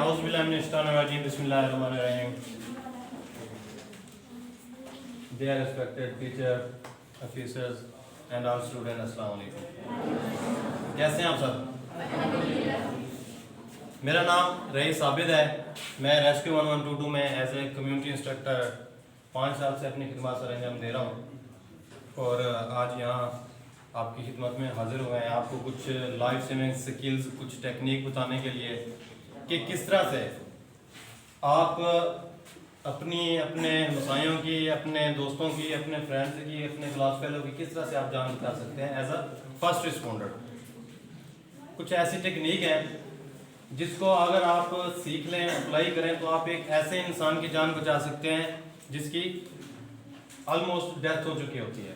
Auzubillahiminash-shaitanir-rajim. Bismillahir-rahmanir-rahim. Dear respected teacher, officers and all students, अस्सलाम वालेकुम। कैसे हैं आप सब? मेरा नाम रईस आबिद है। मैं रेस्क्यू 1122 में एज ए कम्युनिटी इंस्ट्रक्टर 5 साल से अपनी खिदमत सर अंजाम दे रहा हूँ और आज यहाँ आपकी खिदमत में हाजिर हुए हैं आपको कुछ लाइफ सेविंग स्किल्स, कुछ टेक्निक बताने के लिए कि किस तरह से आप अपने मसायों की, अपने दोस्तों की, अपने फ्रेंड्स की, अपने क्लास फेलो की किस तरह से आप जान बचा सकते हैं एज अ फर्स्ट रिस्पॉन्डर। कुछ ऐसी टेक्निक है जिसको अगर आप सीख लें, अप्लाई करें तो आप एक ऐसे इंसान की जान बचा सकते हैं जिसकी ऑलमोस्ट डेथ हो चुकी होती है।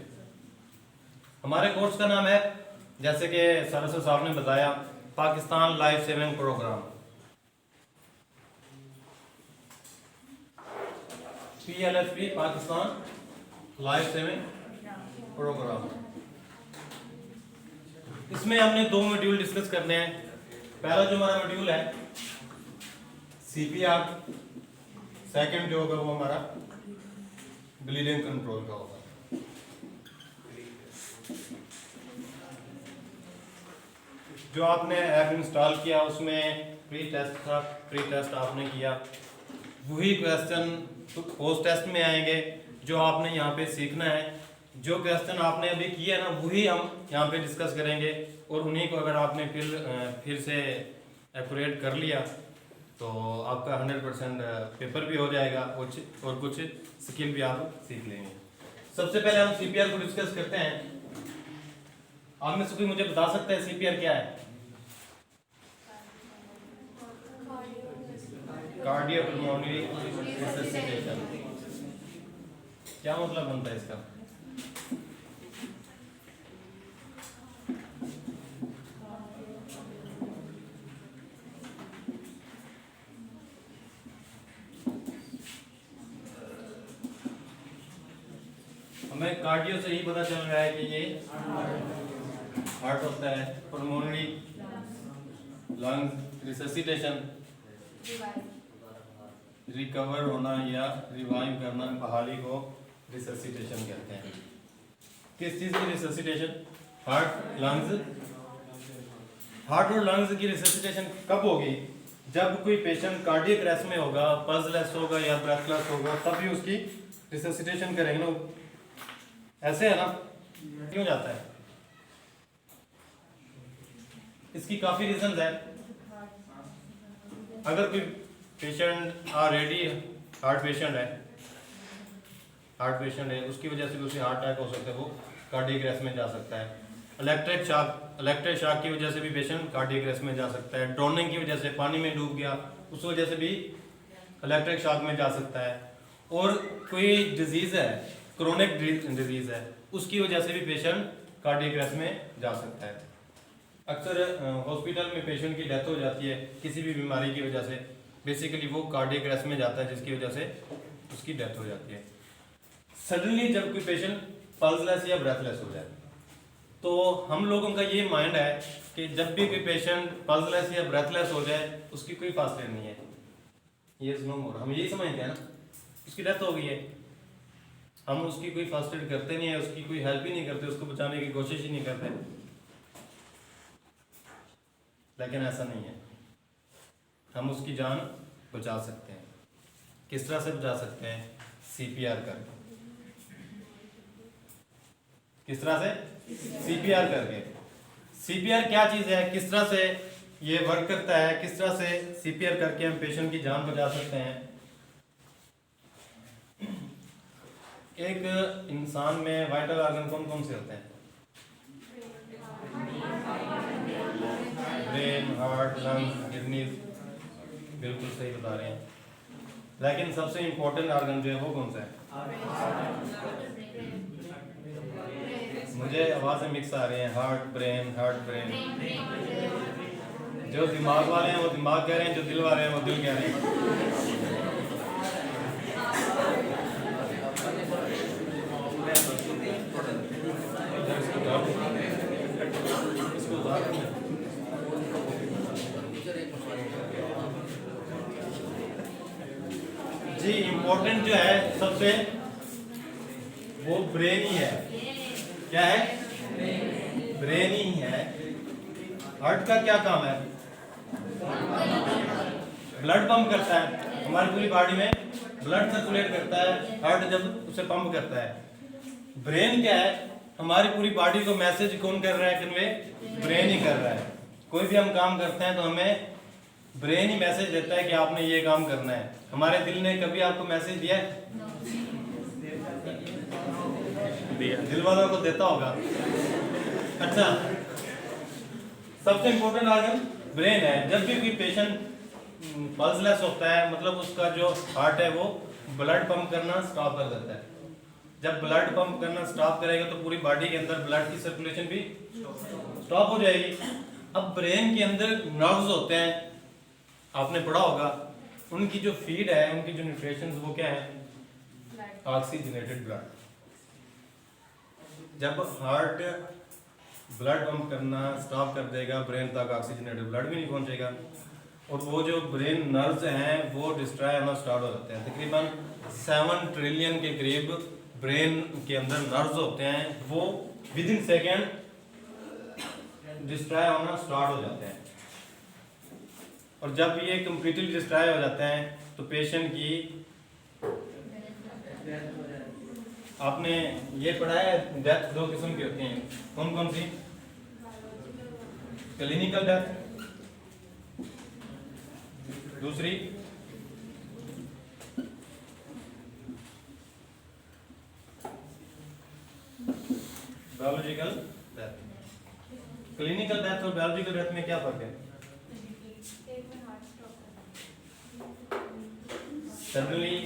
हमारे कोर्स का नाम है, जैसे कि सरसर साहब ने बताया, Pakistan life saving programme, PLSP, Pakistan life saving programme. इसमें हमने 2 मॉड्यूल डिस्कस करने हैं। पहला जो हमारा मॉड्यूल है CPR, सेकंड जो होगा वो हमारा ब्लीडिंग कंट्रोल का होगा। जो आपने ऐप इंस्टॉल किया उसमें प्री टेस्ट था, प्री टेस्ट आपने किया, वही क्वेश्चन पोस्ट टेस्ट में आएंगे जो आपने यहाँ पे सीखना है। जो क्वेश्चन आपने अभी किया ना वही हम यहाँ पे डिस्कस करेंगे और उन्हीं को अगर आपने फिर से एक्यूरेट कर लिया तो आपका 100% पेपर भी हो जाएगा और कुछ स्किल भी आप सीख लेंगे। सबसे पहले हम CPR को डिस्कस करते हैं। आप में से कोई मुझे बता सकता है CPR क्या है? Cardiopulmonary resuscitation. क्या मतलब बनता है इसका? हमें कार्डियो से ही पता चल रहा है कि ये हार्ट होता है। पल्मोनरी लंग्स, रिससिटेशन रिकवर होना या रिवाइव करना, बहाली को रिससिटेशन कहते हैं। किस चीज की रिससिटेशन? Heart, lungs. हार्ट और लंग्स की रिससिटेशन कब होगी? जब कोई पेशेंट कार्डियक अरेस्ट में होगा, पल्सलेस होगा या ब्रेथलेस होगा, तभी उसकी रिससिटेशन करेंगे ना। ऐसे है ना? क्यों जाता है? इसकी काफी रीजंस है। अगर कोई पेशेंट ऑलरेडी हार्ट पेशेंट है, उसकी वजह से भी उसे हार्ट अटैक हो सकता है, वो कार्डियक अरेस्ट में जा सकता है। इलेक्ट्रिक शॉक की वजह से भी पेशेंट कार्डियक अरेस्ट में जा सकता है। ड्रोनिंग की वजह से पानी में डूब गया, उस वजह से भी इलेक्ट्रिक शॉक में जा सकता है। और कोई डिजीज है, क्रोनिक डिजीज है, उसकी वजह से भी पेशेंट कार्डियक अरेस्ट में जा सकता है। अक्सर हॉस्पिटल में पेशेंट की डेथ हो जाती है किसी भी बीमारी की वजह से, बेसिकली वो कार्डियक अरेस्ट में जाता है जिसकी वजह से उसकी डेथ हो जाती है। सडनली जब कोई पेशेंट पल्सलेस या ब्रेथलेस हो जाए तो हम लोगों का ये माइंड है कि जब भी कोई पेशेंट पल्सलेस या ब्रेथलेस हो जाए उसकी कोई फास्ट एड नहीं है, ये नो मोर, हम यही समझते हैं ना, उसकी डेथ हो गई है, हम उसकी कोई फर्स्ट एड करते नहीं है, उसकी कोई हेल्प ही नहीं करते, उसको बचाने की कोशिश ही नहीं करते। लेकिन ऐसा नहीं है, हम उसकी जान बचा सकते हैं। किस तरह से बचा सकते हैं? CPR करके। किस तरह से? CPR करके। CPR क्या चीज है, किस तरह से ये वर्क करता है, किस तरह से CPR करके हम पेशेंट की जान बचा सकते हैं? एक इंसान में वाइटल ऑर्गन कौन कौन से होते हैं? Brain, heart, lungs, kidneys. बिल्कुल सही बता रहे हैं। लेकिन सबसे इंपॉर्टेंट ऑर्गन जो है वो कौन सा है? मुझे आवाजें मिक्स आ रही हैं। Heart brain. जो दिमाग वाले हैं वो दिमाग कह रहे हैं, जो दिल वाले हैं वो दिल कह रहे हैं। जी इम्पोर्टेंट जो है सबसे वो ब्रेन ही है। क्या है? ब्रेन ही है। हार्ट का क्या काम है? ब्लड पंप करता है, हमारी पूरी बॉडी में ब्लड सर्कुलेट करता है हार्ट जब उसे पंप करता है। ब्रेन क्या है? हमारी पूरी बॉडी को मैसेज कौन कर रहा है कन्वे? ब्रेन ही कर रहा है। कोई भी हम काम करते हैं तो हमें ब्रेन ही मैसेज देता है कि आपने ये काम करना है। हमारे दिल ने कभी आपको मैसेज दिया है? दिल वालों को देता होगा। अच्छा, सबसे इंपॉर्टेंट ऑर्गन ब्रेन है। जब भी कोई पेशेंट पल्सलेस होता है, मतलब उसका जो हार्ट है वो ब्लड पंप करना स्टॉप कर देता है। जब ब्लड पंप करना स्टॉप करेगा तो पूरी बॉडी के अंदर ब्लड की सर्कुलेशन भी स्टॉप हो जाएगी। अब ब्रेन के अंदर नर्व्स होते हैं, आपने पढ़ा होगा, उनकी जो फीड है, उनकी जो न्यूट्रिशन वो क्या है? Oxygenated blood. जब हार्ट ब्लड पंप करना स्टॉप कर देगा, ब्रेन तक ऑक्सीजनेटेड ब्लड भी नहीं पहुंचेगा और वो जो ब्रेन नर्व्स हैं वो डिस्ट्रॉय होना स्टार्ट हो जाते हैं। तकरीबन 7 ट्रिलियन के करीब ब्रेन के अंदर नर्व्स होते हैं, वो विद इन सेकेंड डिस्ट्रॉय होना स्टार्ट हो जाते हैं। और जब ये कंप्लीटली डिस्ट्रॉय हो जाते हैं तो पेशेंट की, आपने ये पढ़ा है डेथ 2 किस्म की होती हैं, कौन कौन सी? क्लिनिकल डेथ, दूसरी बायोलॉजिकल डेथ। क्लिनिकल डेथ और बायोलॉजिकल डेथ में क्या फर्क है? सडनली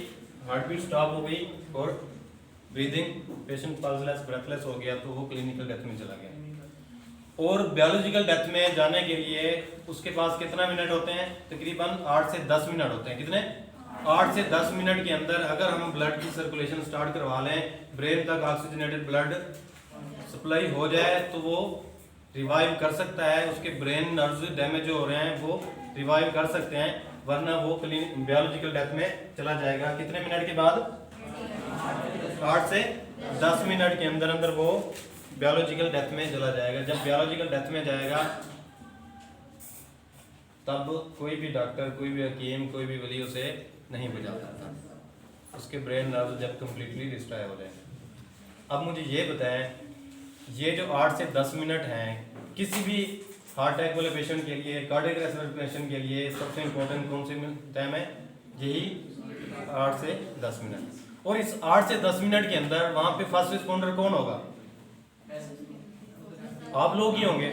हार्ट बीट स्टॉप हो गई और ब्रीदिंग, पेशेंट पल्सलेस ब्रेथलेस हो गया तो वो क्लिनिकल डेथ में चला गया। और बायोलॉजिकल डेथ में जाने के लिए उसके पास कितना मिनट होते हैं? तकरीबन 8 से 10 मिनट होते हैं। कितने? 8 से 10 मिनट के अंदर अगर हम ब्लड की सर्कुलेशन स्टार्ट करवा लें, ब्रेन तक ऑक्सीजनेटेड ब्लड सप्लाई हो जाए तो वो रिवाइव कर सकता है। उसके ब्रेन नर्व्स डैमेज हो रहे हैं वो रिवाइव कर सकते हैं, वरना वो बायोलॉजिकल डेथ में चला जाएगा। कितने मिनट के बाद? 8 से 10 मिनट के अंदर अंदर वो बायोलॉजिकल डेथ में चला जाएगा। जब बायोलॉजिकल डेथ में जाएगा तब कोई भी डॉक्टर, कोई भी हकीम, कोई भी वली उसे नहीं बचा सकता, उसके ब्रेन नर्व जब कंप्लीटली डिस्ट्रॉय हो जाए। अब मुझे ये बताएं, ये जो 8 से 10 मिनट हैं किसी भी हार्ट अटैक वाले पेशेंट के लिए, कार्डियक रेस्पिरेशन के लिए सबसे इंपॉर्टेंट कौन सी टाइम है? यही 8 से 10 मिनट। और इस 8 से 10 मिनट के अंदर वहां पे फर्स्ट रिस्पॉन्डर कौन होगा? आप लोग ही होंगे।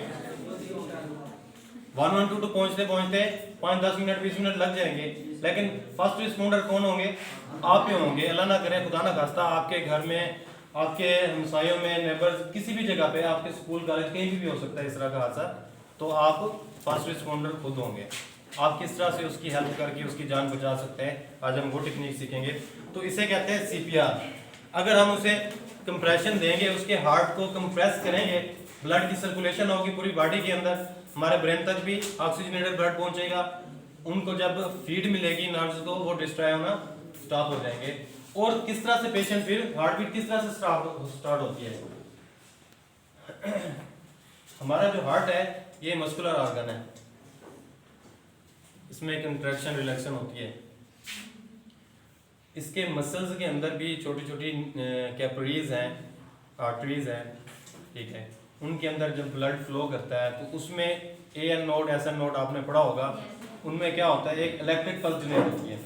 112 पहुंचते पहुंचते 5-10 मिनट 20 मिनट लग जाएंगे, लेकिन फर्स्ट रिस्पॉन्डर कौन होंगे? आप ही होंगे। अल्लाह ना करे, खुदा ना खास्ता, आपके घर में, आपके हमसायों में, नेबर्स, किसी भी जगह पे, आपके स्कूल कॉलेज कहीं भी हो सकता है इस तरह का हादसा, तो आप फर्स्ट रिस्पॉन्डर खुद होंगे। आप किस तरह से उसकी हेल्प करके उसकी जान बचा सकते हैं, आज हम वो टेक्निक सीखेंगे। तो इसे कहते हैं CPR। अगर हम उसे कंप्रेशन देंगे, उसके हार्ट को कंप्रेस करेंगे, ब्लड की सर्कुलेशन होगी पूरी बॉडी के अंदर, हमारे ब्रेन तक भी ऑक्सीजनेटेड ब्लड पहुंचेगा, उनको जब फीड मिलेगी नर्व्स को, वो डिस्ट्रॉय होना स्टॉप हो जाएंगे। और किस तरह से पेशेंट फिर हार्ट बीट किस तरह से स्टार्ट होती है? हमारा जो हार्ट है ये मस्कुलर ऑर्गन है, इसमें कंट्रैक्शन रिलैक्शन होती है। इसके मसल्स के अंदर भी छोटी छोटी कैपिलरीज हैं, आर्टरीज हैं, ठीक है। उनके अंदर जब ब्लड फ्लो करता है तो उसमें AN नोड, SN नोड आपने पढ़ा होगा, उनमें क्या होता है? एक इलेक्ट्रिक पल्स जनरेट होती है।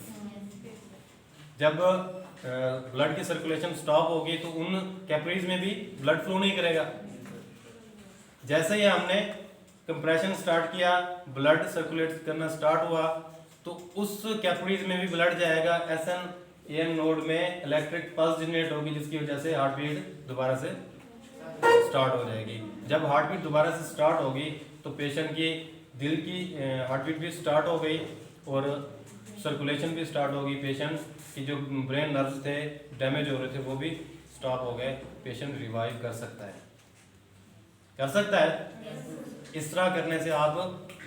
जब ब्लड की सर्कुलेशन स्टॉप होगी तो उन कैपिलरीज में भी ब्लड फ्लो नहीं करेगा। जैसे ही हमने कंप्रेशन स्टार्ट किया, ब्लड सर्कुलेट करना स्टार्ट हुआ, तो उस कैपिलरीज में भी ब्लड जाएगा। SN AN नोड में इलेक्ट्रिक पल्स जनरेट होगी, जिसकी वजह से हार्ट बीट दोबारा से स्टार्ट हो जाएगी। जब हार्ट बीट दोबारा से स्टार्ट होगी तो पेशेंट की दिल की हार्ट बीट भी स्टार्ट हो गई और सर्कुलेशन भी स्टार्ट होगी। पेशेंट की जो ब्रेन नर्व्स थे डैमेज हो रहे थे वो भी स्टॉप हो गए। पेशेंट रिवाइव कर सकता है, कर सकता है। इस तरह करने से आप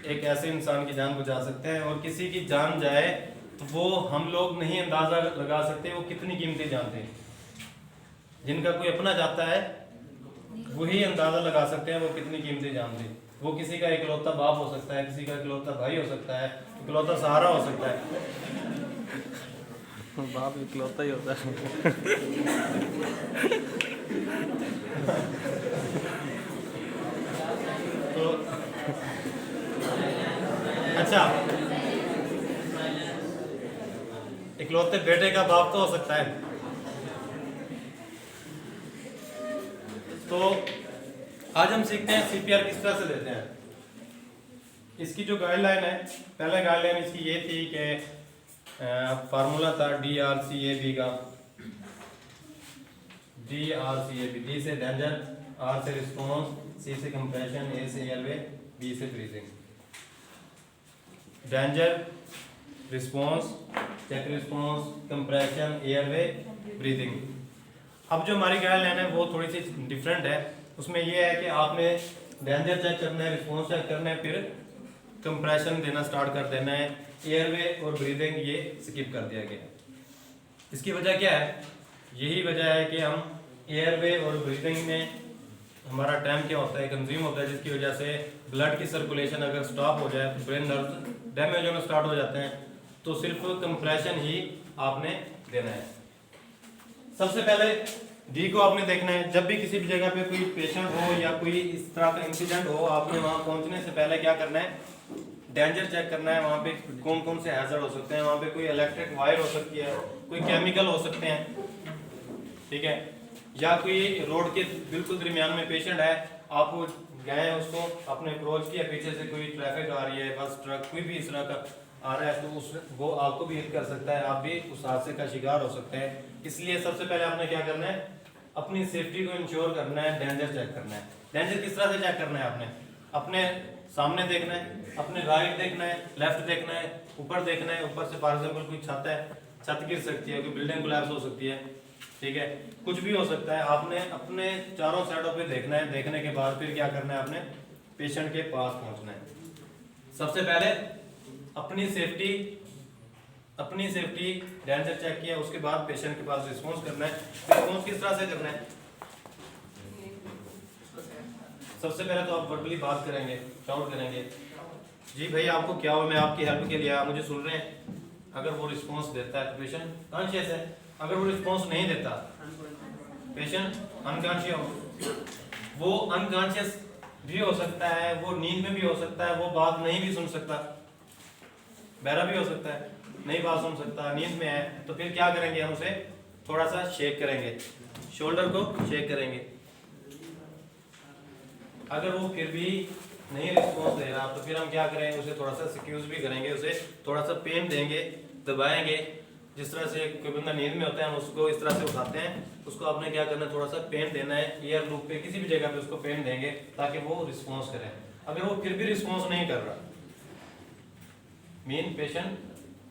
एक ऐसे इंसान की जान बचा सकते हैं। और किसी की जान जाए तो वो हम लोग नहीं अंदाज़ा लगा सकते वो कितनी कीमती जानते हैं। जिनका कोई अपना जाता है वही अंदाज़ा लगा सकते हैं वो कितनी कीमती जानते हैं। वो किसी का इकलौता बाप हो सकता है, किसी का इकलौता भाई हो सकता है, इकलौता सहारा हो सकता है। बाप इकलौता ही होता है। तो अच्छा, इकलौते बेटे का बाप तो हो सकता है। तो आज हम सीखते हैं सीपीआर किस तरह से देते हैं। इसकी जो गाइडलाइन है, पहले गाइडलाइन इसकी ये थी कि फार्मूला था DRCAB का। DRCAB, D से डेंजर, R से रिस्पॉन्स, C से कंप्रेशन, A से एयरवे, B से breathing. Danger, response, check response, compression, airway, breathing. अब जो हमारी गाइडलाइन है वो थोड़ी सी डिफरेंट है। उसमें ये है कि आपने डेंजर चेक करना है, रिस्पॉन्स चेक करना है, फिर कंप्रेशन देना स्टार्ट कर देना है। एयरवे और ब्रीदिंग ये स्किप कर दिया गया। इसकी वजह क्या है? यही वजह है कि हम एयरवे और ब्रीदिंग में हमारा टाइम क्या होता है, कंज्यूम होता है, जिसकी वजह से ब्लड की सर्कुलेशन अगर स्टॉप हो जाए तो ब्रेन नर्व डैमेज होना स्टार्ट हो जाते हैं। तो सिर्फ कंप्रेशन ही आपने देना है। सबसे पहले डी को आपने देखना है। जब भी किसी भी जगह पे कोई पेशेंट हो या कोई इस तरह का इंसिडेंट हो, आपने वहां पहुंचने से पहले क्या करना है? डेंजर चेक करना है। वहां पे कौन कौन से हैजर्ड हो सकते हैं, वहां पे कोई इलेक्ट्रिक वायर हो सकती है, कोई केमिकल हो सकते हैं, ठीक है, या कोई रोड के बिल्कुल दरमियान में पेशेंट है, आप गए उसको आपने अप्रोच किया, पीछे से कोई ट्रैफिक आ रही है, बस ट्रक कोई भी इस तरह का आ रहा है, तो उस वो आपको भी हिट कर सकता है, आप भी उस हादसे का शिकार हो सकते हैं। इसलिए सबसे पहले आपने क्या करना है? अपनी सेफ्टी को इंश्योर करना है, डेंजर चेक करना है। डेंजर किस तरह से चेक करना है? आपने अपने सामने देखना है, अपने राइट देखना है, लेफ्ट देखना है, ऊपर देखना है। ऊपर से फॉर एग्जांपल कोई छत है, छत गिर सकती है, कोई बिल्डिंग कोलैप्स हो सकती है, ठीक है, कुछ भी हो सकता है। आपने अपने चारों साइडों पे देखना है। देखने के बाद फिर क्या करना है? आपने पेशेंट के पास पहुंचना है। सबसे पहले अपनी सेफ्टी डेंजर चेक किया, उसके बाद पेशेंट के पास रिस्पॉन्स करना है। रिस्पॉन्स किस तरह से करना है? सबसे पहले तो आप वर्बली बात करेंगे, शाउट करेंगे, जी भाई आपको क्या हुआ, मैं आपकी हेल्प के लिए आया, मुझे सुन रहे हैं। अगर वो रिस्पॉन्स देता है तो पेशेंट कॉन्शियस है। अगर वो रिस्पॉन्स नहीं देता, पेशेंट अनकॉन्शियस। वो अनकॉन्शियस भी हो सकता है, वो नींद में भी हो सकता है, वो बात नहीं भी सुन सकता, बहरा भी हो सकता है, नहीं बात सुन सकता, नींद में है। तो फिर क्या करेंगे? हम उसे थोड़ा सा शेक करेंगे, शोल्डर को शेक करेंगे। अगर वो फिर भी नहीं रिस्पॉन्स दे रहा तो फिर हम क्या करेंगे? उसे थोड़ा सा सिक्यूज भी करेंगे, उसे थोड़ा सा पेन देंगे, दबाएंगे। जिस तरह से कोई बंदा नींद में होता है, हम उसको इस तरह से उठाते हैं, उसको आपने क्या करना है? थोड़ा सा पेन देना है, ईयर लूप पे किसी भी जगह पे उसको पेन देंगे ताकि वो रिस्पॉन्स करे। अगर वो फिर भी रिस्पॉन्स नहीं कर रहा, मीन पेशेंट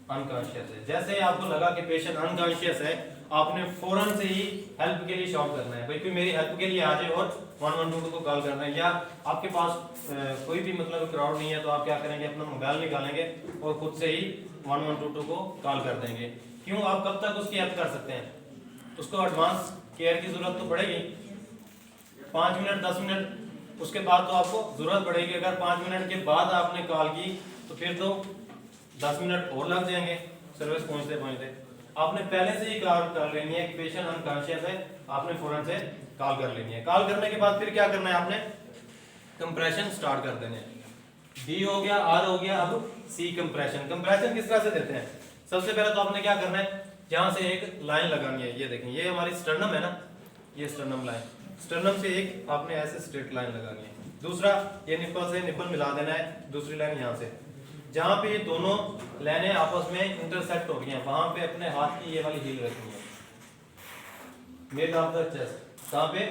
अनकॉन्शियस है। जैसे आपको लगा कि पेशेंट अनकॉन्शियस है, आपने फौरन से ही हेल्प के लिए शॉट करना है, भाई कोई मेरी हेल्प के लिए आ जाए, और 112 को कॉल करना है। या आपके पास कोई भी मतलब क्राउड नहीं है तो आप क्या करेंगे? अपना मोबाइल निकालेंगे और खुद से ही 1122 को कॉल कर देंगे। क्यों? आप कब तक उसकी हेल्प कर सकते हैं? उसको एडवांस केयर की जरूरत तो पड़ेगी, 5 मिनट 10 मिनट, उसके बाद तो आपको जरूरत पड़ेगी। अगर 5 मिनट के बाद आपने कॉल की तो फिर तो 10 मिनट और लग जाएंगे सर्विस पहुंचते पहुंचते। आपने पहले से ही कॉल कर लेनी है कि पेशेंट अनकॉन्शियस है, आपने फौरन से कॉल कर लेनी है। कॉल करने के बाद फिर क्या करना है? आपने कंप्रेशन स्टार्ट कर देने हैं। डी हो गया, आर हो गया, अब सी कंप्रेशन। कंप्रेशन किस तरह से देते हैं? सबसे पहले तो आपने क्या करना है? यहां से एक लाइन लगानी है। ये देखें, ये हमारी स्टर्नम है ना, ये स्टर्नम लाइन, स्टर्नम से एक आपने ऐसे स्ट्रेट लाइन लगानी है। दूसरा, ये निप्पल से निप्पल मिला देना है, दूसरी लाइन यहां से। जहां पे ये दोनों लाइनें आपस में इंटरसेक्ट हो रही हैं, वहां पे अपने हाथ की ये वाली हील रखनी है, मिड ऑफ द चेस्ट। कहां पे?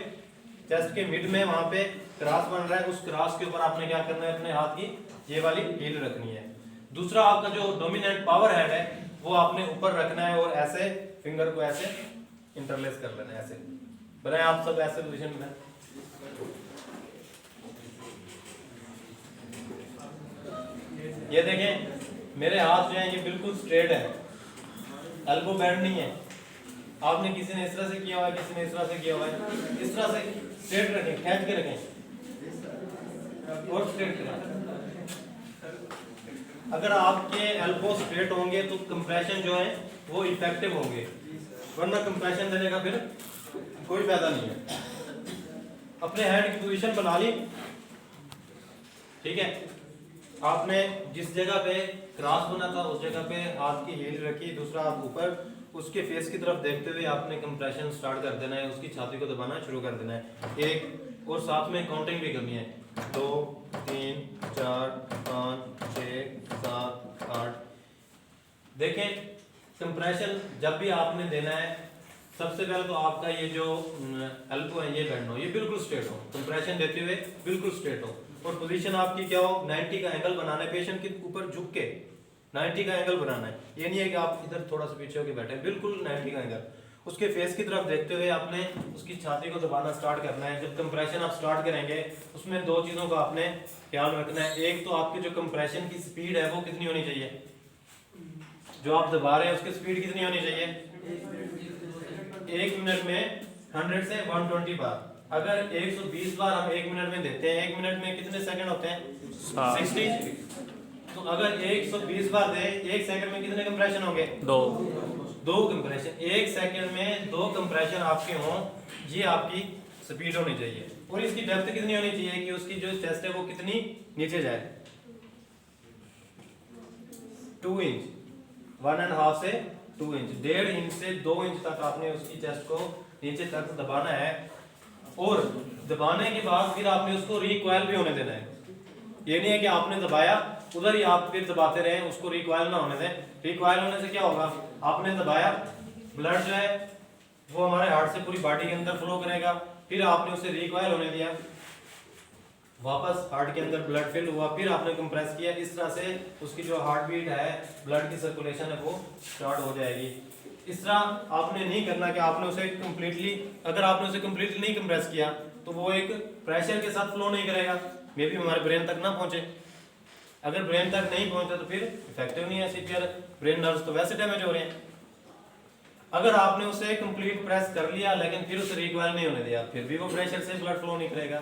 चेस्ट के मिड में, वहां पे क्रॉस बन रहा है, उस क्रॉस के ऊपर आपने क्या करना है? अपने हाथ की ये वाली हील रखनी है। दूसरा, आपका जो डोमिनेंट पावर हेड है वो आपने ऊपर रखना है और ऐसे फिंगर को ऐसे इंटरलेस कर लेना है, ऐसे बनाए आप सब ऐसे पोजीशन में। ये देखें, मेरे हाथ जो है ये बिल्कुल स्ट्रेट है, एल्बो बेंड नहीं है। आपने किसी ने इस तरह से किया हुआ है, किसी ने इस तरह से किया हुआ है। इस तरह से स्ट्रेट रखें, खींच के रखें और स्ट्रेट करें। अगर आपके एल्बो स्ट्रेट होंगे तो कंप्रेशन जो है वो इफेक्टिव होंगे, वरना कंप्रेशन देने का फिर कोई फायदा नहीं है। अपने हैंड की पोजीशन बना ली, ठीक है। आपने जिस जगह पे क्रॉस बना था उस जगह पे हाथ की हील रखी, दूसरा हाथ ऊपर, उसके फेस की तरफ देखते हुए आपने कंप्रेशन स्टार्ट कर देना है, उसकी छाती को दबाना शुरू कर देना है। एक और साथ में काउंटिंग भी करनी है, 2 3 4 5 6 7 8। देखें कंप्रेशन जब भी आपने देना है, सबसे पहले तो आपका ये जो एल्बो है ये बेंड हो, ये बिल्कुल स्ट्रेट हो, कंप्रेशन देते हुए बिल्कुल स्ट्रेट हो। और पोजीशन आपकी क्या हो, 90 का एंगल बनाना है, पेशेंट के ऊपर झुक के 90 का एंगल बनाना है। ये नहीं है कि आप इधर थोड़ा सा पीछे होके बैठे, बिल्कुल 90 का एंगल। उसके फेस की तरफ देखते हुए आपने उसकी छाती को दबाना स्टार्ट करना है। जब कंप्रेशन आप स्टार्ट करेंगे उसमें दो चीज़ों का आपने ख्याल रखना है। एक तो आपकी जो कंप्रेशन की स्पीड है वो कितनी होनी चाहिए, जो आप दबा रहे हैं उसकी स्पीड कितनी होनी चाहिए, 1 मिनट में 100 से 120 बार। अगर 120 बार हम 1 मिनट में देते हैं, 1 मिनट में कितने सेकंड होते हैं, 60। तो अगर 120 बार दे, 1 सेकंड में कितने कंप्रेशन होंगे, 2 कंप्रेशन। 1 सेकंड में 2 कंप्रेशन आपके हों, ये आपकी स्पीड होनी चाहिए। और इसकी डेप्थ कितनी होनी चाहिए कि उसकी जो चेस्ट है वो कितनी नीचे जाए, 2 इंच, 1.5 से 2 इंच, 1.5 इंच से 2 इंच तक आपने उसकी चेस्ट को नीचे तक दबाना है। और दबाने के बाद फिर आपने उसको रिकॉइल भी होने देना है। ये नहीं है कि आपने दबाया उधर ही आप फिर दबाते रहे, उसको रिकॉइल ना होने दें। रिकॉइल होने से क्या होगा, आपने दबाया, ब्लड जो है वो हमारे हार्ट से पूरी बॉडी के अंदर फ्लो करेगा, फिर आपने उसे रिकॉइल होने दिया, वापस हार्ट के अंदर ब्लड फिल हुआ, फिर आपने कंप्रेस किया। इस तरह से उसकी जो हार्ट बीट है, ब्लड की सर्कुलेशन है वो स्टार्ट हो जाएगी। इस तरह आपने नहीं करना कि आपने उसे कंप्लीटली, अगर आपने उसे कंप्लीटली नहीं कंप्रेस किया तो वो एक प्रेशर के साथ फ्लो नहीं करेगा, मे बी हमारे ब्रेन तक ना पहुंचे। अगर ब्रेन तक नहीं पहुंचा तो फिर इफेक्टिव नहीं है सीपीआर, ब्रेन नर्व्स तो वैसे डैमेज हो रहे हैं। अगर आपने उसे कंप्लीट प्रेस कर लिया लेकिन फिर उसे रिकॉइल नहीं होने दिया, फिर भी वो प्रेशर से ब्लड फ्लो नहीं करेगा।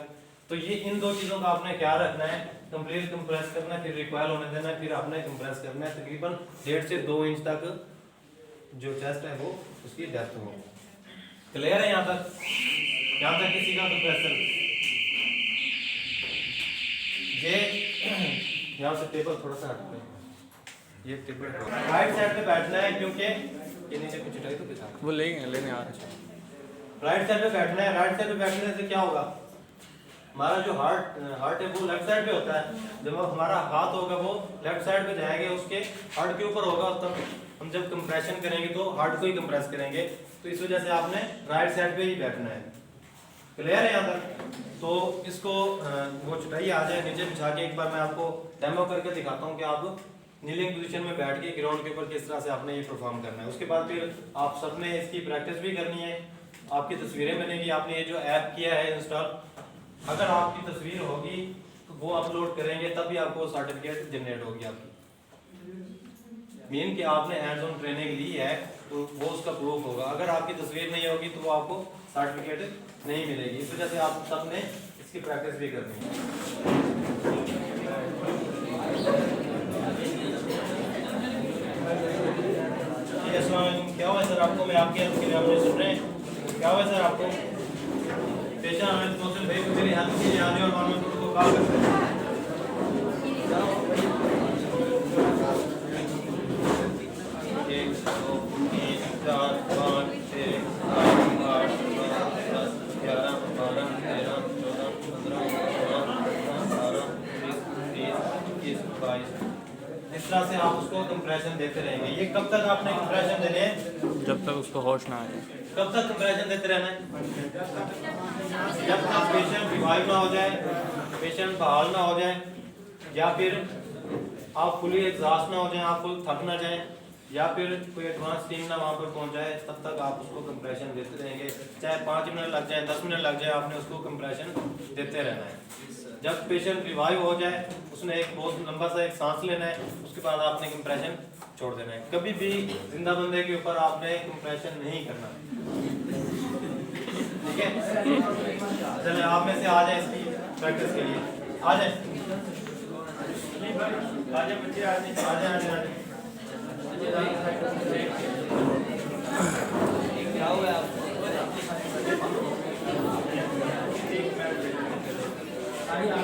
तो ये इन दो चीजों का आपने ख्याल रखना है, कंप्लीट कंप्रेस करना है, फिर रिकॉइल होने देना है, फिर आपने कंप्रेस करना है। तकरीबन 1.5 से 2 इंच तक जो चेस्ट है वो उसकी डेप्थ हो। क्लियर है यहाँ तक किसी का कंप्रेसर? ये यहाँ से टेबल थोड़ा सा हटते हैं, ये टेबल राइट साइड पे बैठना है क्योंकि ये नीचे कुछ उठाई तो पिछा वो लेने आ रहे हैं। राइट साइड पे बैठना है। राइट साइड पे बैठने से क्या होगा, हमारा जो हार्ट है वो लेफ्ट साइड पे होता है। जब हमारा हाथ होगा वो लेफ्ट साइड पे जाएंगे, उसके हार्ट के ऊपर होगा, तब हम जब कंप्रेशन करेंगे तो हार्ट को ही कंप्रेस करेंगे। तो इस वजह से आपने राइट साइड पे ही बैठना है। क्लियर है यहाँ तक? तो इसको वो चटाई आ जाए नीचे बिछा के, एक बार मैं आपको डेमो करके दिखाता हूँ कि आप नीलिंग पोजीशन में बैठ के ग्राउंड के ऊपर किस तरह से आपने ये परफॉर्म करना है। उसके बाद फिर आप सबने इसकी प्रैक्टिस भी करनी है, आपकी तस्वीरें बनेगी। आपने ये जो ऐप किया है इंस्टॉल, अगर आपकी तस्वीर होगी तो वो अपलोड करेंगे तभी आपको सर्टिफिकेट जनरेट होगी आपकी। मीन कि आपने हैंड्स ऑन ट्रेनिंग ली है तो वो उसका प्रूफ होगा। अगर आपकी तस्वीर नहीं होगी तो वो आपको सर्टिफिकेट नहीं मिलेगी। इस वजह से आप सबने इसकी प्रैक्टिस भी करनी है। क्या हुआ सर आपको? मैं आपके हेल्प के लिए आपने सुन रहे हैं, क्या हुआ सर आपको? पेशेंट हमें तो भाई मेरी हेल्प के लिए आने और मानो तो कॉल करते हैं। 1 2 3 4 5 6 7 8 9 10 11 12 13 14 15 16 17 18 19 20 21 22। इस तरह से आप उसको कंप्रेशन देते रहेंगे। ये कब तक आपने कंप्रेशन देने हैं? जब तक उसको होश ना आए। कब तक कंप्रेशन देते रहना है? जब तक पेशेंट रिवाइव ना हो जाए, पेशेंट बहाल ना हो जाए, या फिर आप फुली एग्जॉस्ट ना हो जाए, आप फुल थक ना जाए, या फिर कोई एडवांस टीम ना वहाँ पर पहुँच जाए, तब तक आप उसको कंप्रेशन देते रहेंगे। चाहे 5 मिनट लग जाए, 10 मिनट लग जाए, आपने उसको कंप्रेशन देते रहना है। जब पेशेंट रिवाइव हो जाए, उसने एक बहुत लंबा सा एक सांस लेना है, उसके बाद आपने कंप्रेशन छोड़ देना है। कभी भी जिंदा बंदे के ऊपर आपने कंप्रेशन नहीं करना, ठीक है? चले आप में से आ जाए इसकी प्रैक्टिस के लिए, आ जाए बच्चे, आ जाए। क्या हुआ है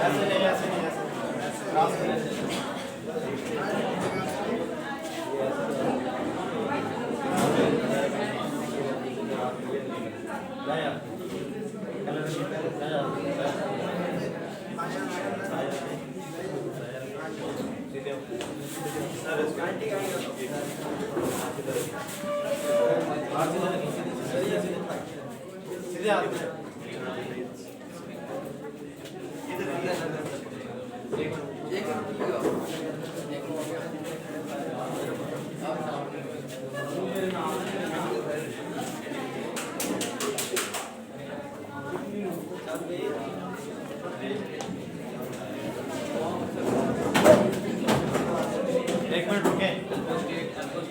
ऐसे नहीं, ऐसे नहीं, सीधे आप एक मिनट रुके।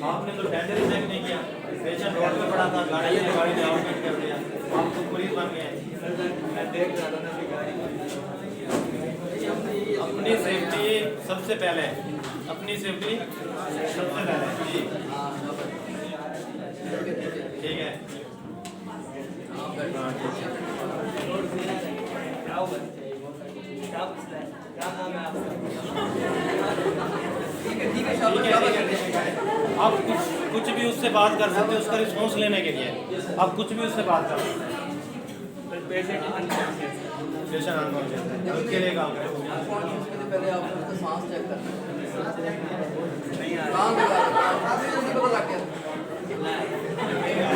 आपने तो टेंडर ही चेक नहीं किया, पेशेंट रोड पे पड़ा था, गाड़ी ने आउटलेट कर दिया, आप तो मरीज बन गए। अपनी सेफ्टी सबसे पहले, अपनी सेफ्टी सबसे पहले जी, ठीक है? क्या नाम है आपका? आप कुछ भी उससे बात कर सकते हैं, उसका रिस्पॉन्स लेने के लिए आप कुछ भी उससे बात कर सकते हैं। पेशेंट अनकॉन्शियस है, उसके लिए काम करें। पहले आप उसका सांस चेक करना नहीं आ काम पता लग गया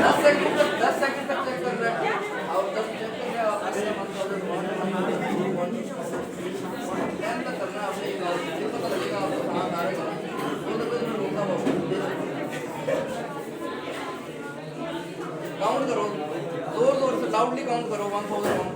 10 सेकंड तक चेक कर रहे हैं और 10 चेक कर रहे हैं आप तक करना आपने ये पता लगेगा आपको कहाँ आ रहा है वो तो कोई रोका हो काउंट करो जोर जोर से लाउडली काउंट करो 1001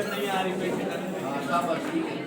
नहीं आ रही पेशेंट। हाँ शाबाश ठीक है